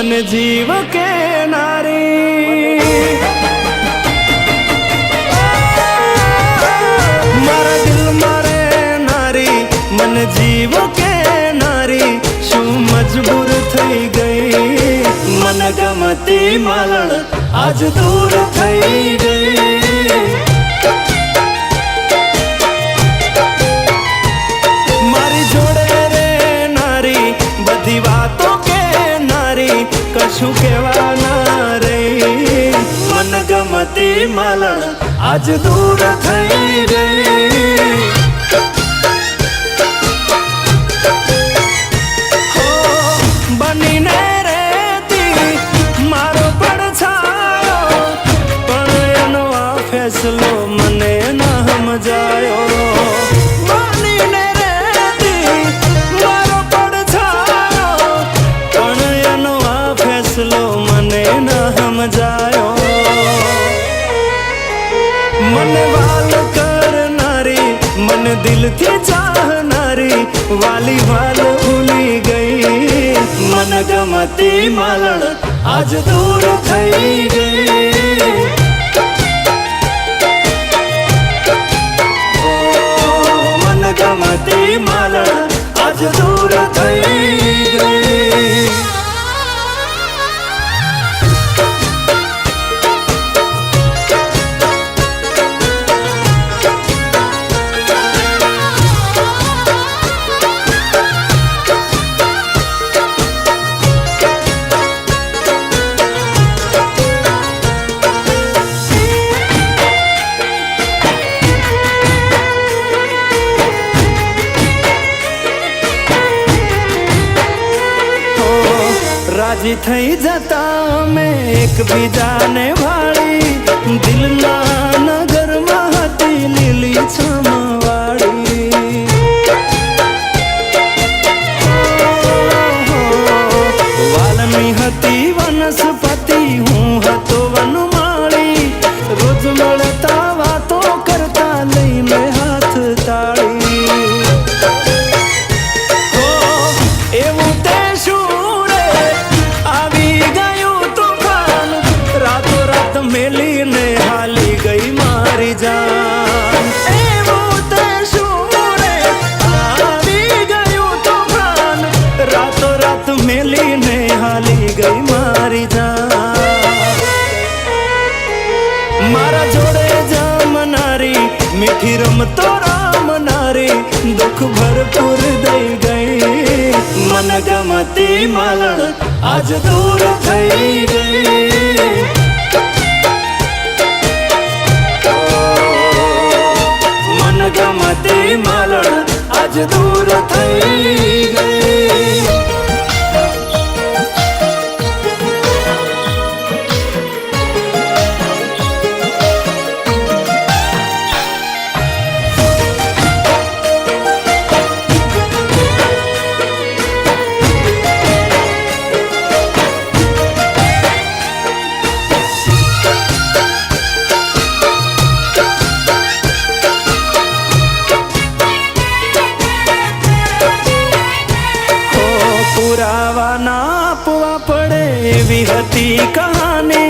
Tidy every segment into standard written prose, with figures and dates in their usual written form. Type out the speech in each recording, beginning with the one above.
मन जीव के नारी मारा दिल मारे नारी मन जीव के नारी शू मजबूर थई गई मन गमती मालण आज दूर थई गई मारी जोड़े रे नारी बधी वातों के नारी कशु केवा ना रे मन गमती मालण आज दूर थई गई हो बनी ने रेती मारो पड़छायो पण एनो आ फैसलो मने ना समजायो बनी ने रेती मारो पड़छायो पण एनो आ फैसलो मने ना समजायो मन वाल करनारी मन दिल थी चाहनारी वाली वाल भूली गई मन गमती मालण आज दूर थई गई मन गमती मालण आज दूर थई गई राजी थई जता में एक बीजा ने वाली दिल ना नगर महती लीली छमवाड़ी वालमी हती वनस्पति हूँ हतो वनमाली रोज મળતા વાતો करता લઈને हाथ ताड़ी मेली ने हाली गई मारी जान एवं ते शूरे आवी गयो तूफान रातों रात मेली ने हाली गई मारी जान मारा जोड़े जाम नारी मीठी रमतो राम नारी दुख भरपूर दे गई मन गमती मालण आज दूर थई गई गमती मालण आज दूर थई गई नापवा पड़े एवी हती कहानी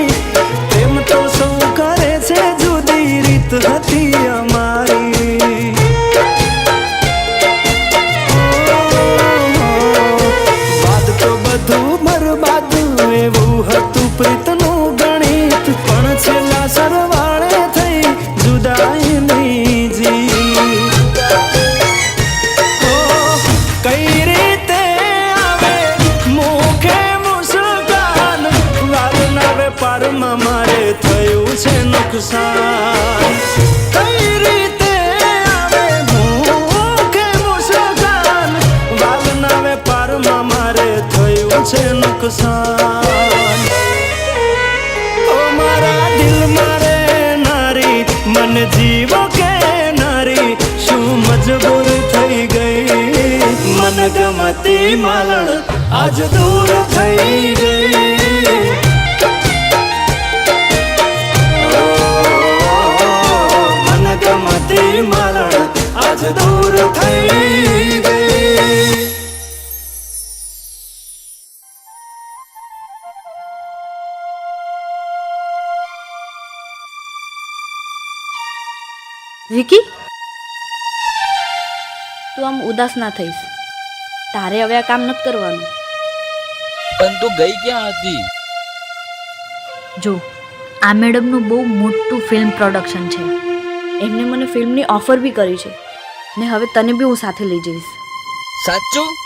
प्रेम तो सौ करे छे जुदी रीत हती अमारी बाद तो बधु बरबाद एवं हतु प्रीतनु गणित पण छेल्ला सरवाळे थई जुदाई नहीं जी कई रीते पर मारे थयु छे नुकसान कई रीते आवे भूखे मुस्कान वालना वेपार मारे थयु छे नुकसान ओ मारा दिल मारे नारी मन जीवो के नारी शू मजबूर थई गई मन गमती मालण आज दूर थई गई मालण आज दूर थई गई। વિકી, તું આમ ઉદાસ ના થઈશ. તારે હવે આ કામ નથી કરવાનું. પણ તું ગઈ ક્યાં હતી? જો, આ મેડમનું બહુ મોટું ફિલ્મ પ્રોડક્શન છે. એમને મને ફિલ્મની ઓફર બી કરી છે ને હવે તને બી હું સાથે લઈ જઈશ. સાચું?